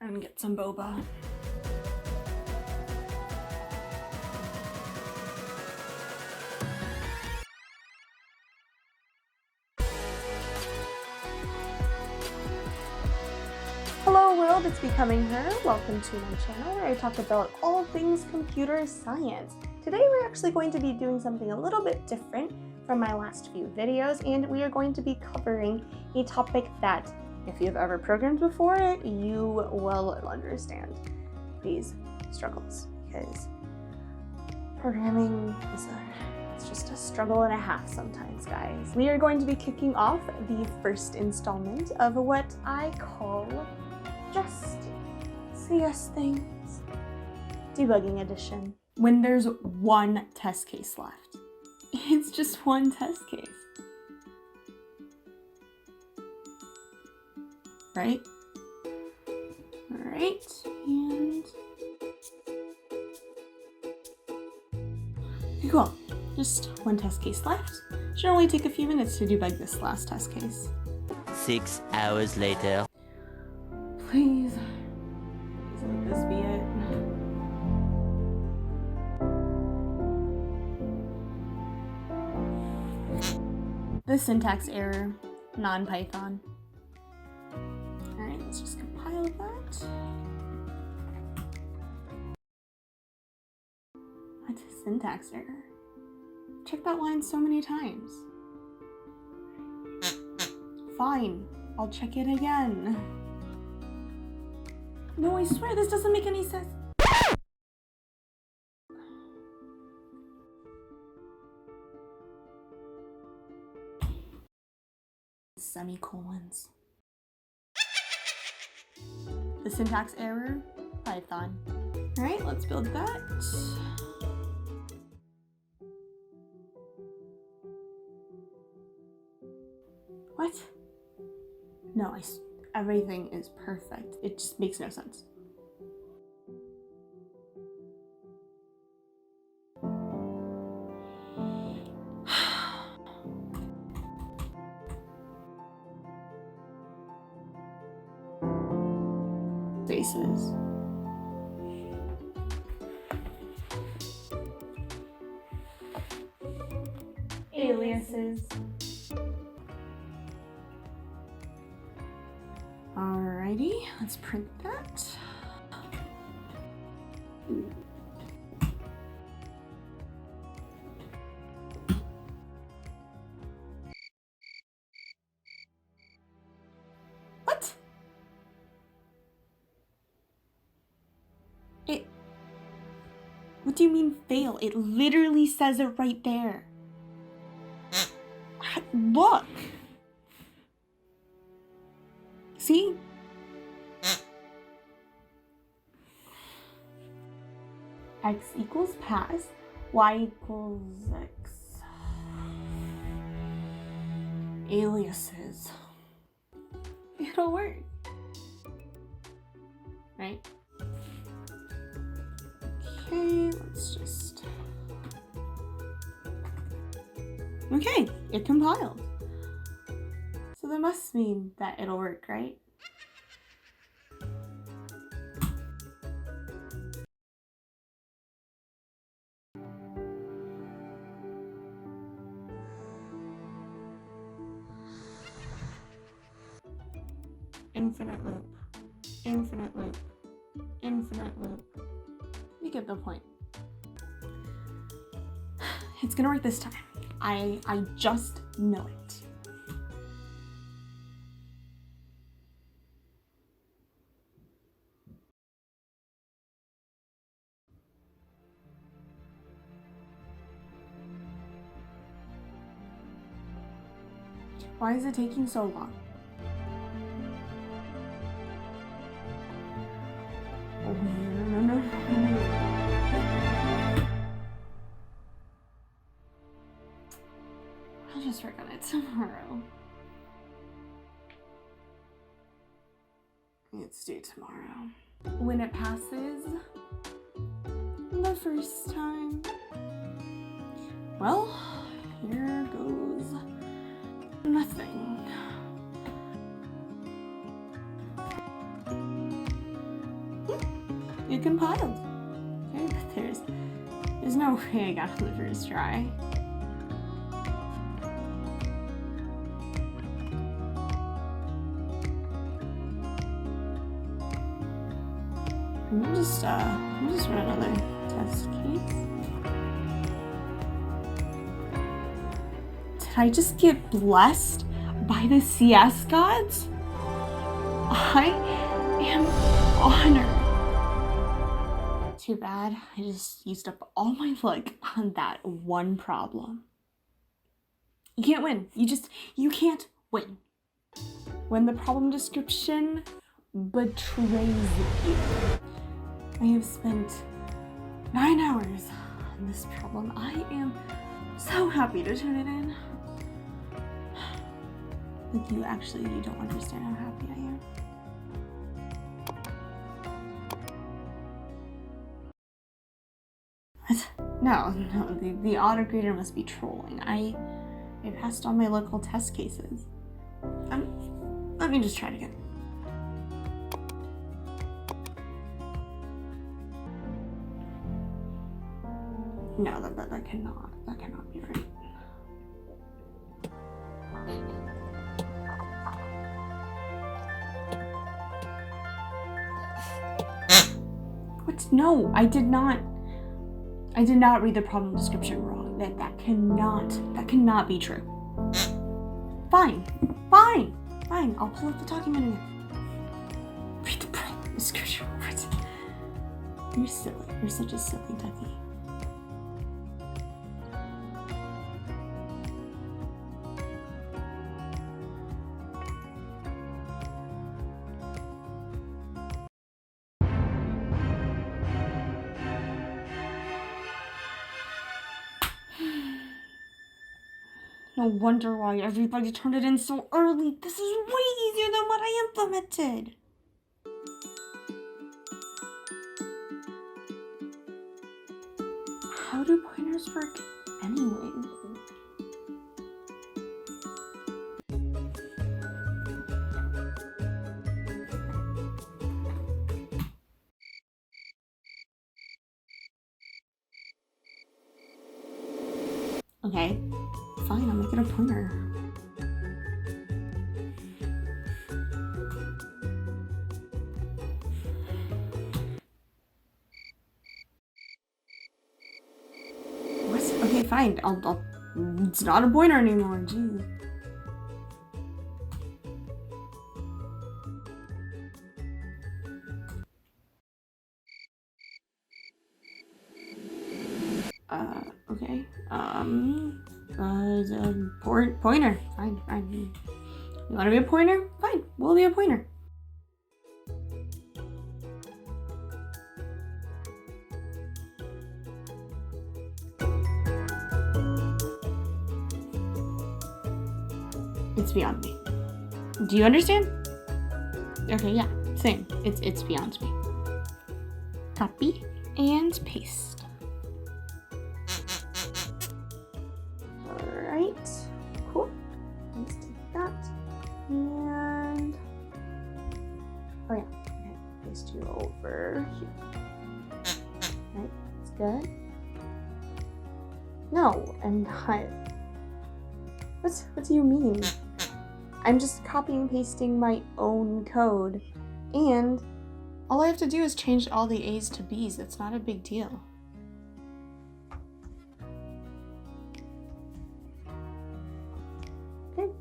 and get some boba. Hello world, it's Becoming Her. Welcome to my channel where I talk about all things computer science. Today we're actually going to be doing something a little bit different from my last few videos, and we are going to be covering a topic that, if you've ever programmed before, you will understand these struggles, because programming is it's just a struggle and a half sometimes, guys. We are going to be kicking off the first installment of what I call just CS things, debugging edition. When there's one test case left, it's just one test case, right? All right, and cool. Just one test case left. Should only take a few minutes to debug this last test case. 6 hours later. Please let this be it. The syntax error, non-Python. Alright, let's just compile that. What is syntax error? Check that line so many times. Fine, I'll check it again. No, I swear this doesn't make any sense. Semicolons. The syntax error, Python. All right, let's build that. What? No, everything is perfect. It just makes no sense. Spaces. Aliases. Alrighty, let's print that. What? What do you mean fail? It literally says it right there. Look. See? X equals pass, Y equals X. Aliases. It'll work. Right? Okay, let's just... Okay, it compiled. So that must mean that it'll work, right? Infinite loop, infinite loop, infinite loop. You get the point. It's gonna work this time. I just know it. Why is it taking so long? Oh, no. I'll just work on it tomorrow. It's due tomorrow. When it passes the first time, well, here goes nothing. it compiled. Okay, but there's no way I got it on the first try. Let me just run another test case. Did I just get blessed by the CS gods? I am honored. Too bad I just used up all my luck on that one problem. You can't win. You can't win. When the problem description betrays you. I have spent 9 hours on this problem. I am so happy to turn it in. Like you don't understand how happy I am. What? No, the auto grader must be trolling. I passed all my local test cases. Let me just try it again. No, that cannot be right. What? No, I did not read the problem description wrong. That cannot be true. Fine. I'll pull up the document again. Read the problem description. You're silly. You're such a silly ducky. No wonder why everybody turned it in so early. This is way easier than what I implemented. How do pointers work anyway? Okay, fine, I'll make it a pointer. What? Okay, fine. I'll. It's not a pointer anymore. Jeez. Okay. Pointer. Fine. You want to be a pointer? Fine. We'll be a pointer. It's beyond me. Do you understand? Okay, yeah, same. It's beyond me. Copy and paste. Alright, cool. Let's take that. And oh yeah, okay, paste you over here. Right, that's good. No, I'm not. What do you mean? I'm just copying and pasting my own code, and all I have to do is change all the A's to B's. It's not a big deal. Okay,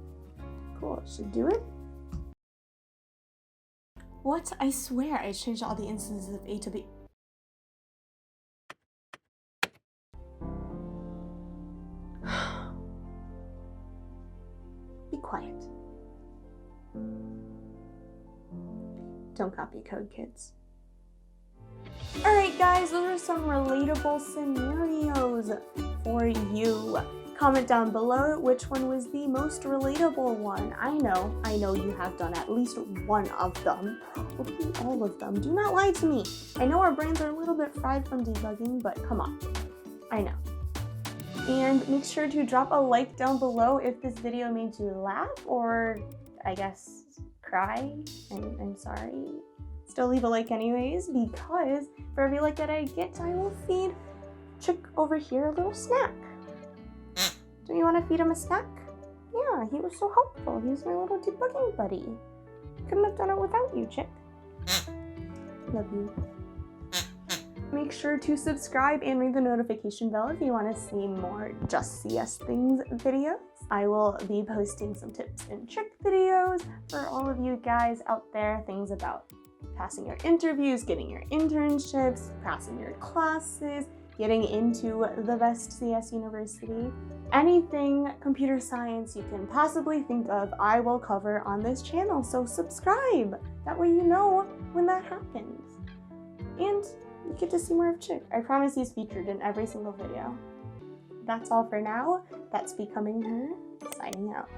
cool. Should do it. What? I swear I changed all the instances of A to B. Be quiet. Don't copy code, kids. Alright guys, those are some relatable scenarios for you. Comment down below which one was the most relatable one. I know you have done at least one of them, probably all of them. Do not lie to me. I know our brains are a little bit fried from debugging, but come on. I know. And make sure to drop a like down below if this video made you laugh or, I guess, cry. I'm sorry. Still leave a like anyways, because for every like that I get, I will feed Chick over here a little snack. Do you want to feed him a snack? Yeah, he was so helpful. He was my little debugging buddy. Couldn't have done it without you, Chick. Love you. Make sure to subscribe and ring the notification bell if you want to see more Just CS Things videos. I will be posting some tips and trick videos for all of you guys out there. Things about passing your interviews, getting your internships, passing your classes, getting into the best CS university. Anything computer science you can possibly think of, I will cover on this channel. So subscribe. That way you know when that happens. And you get to see more of Chick. I promise he's featured in every single video. That's all for now. That's Becoming Her, signing out.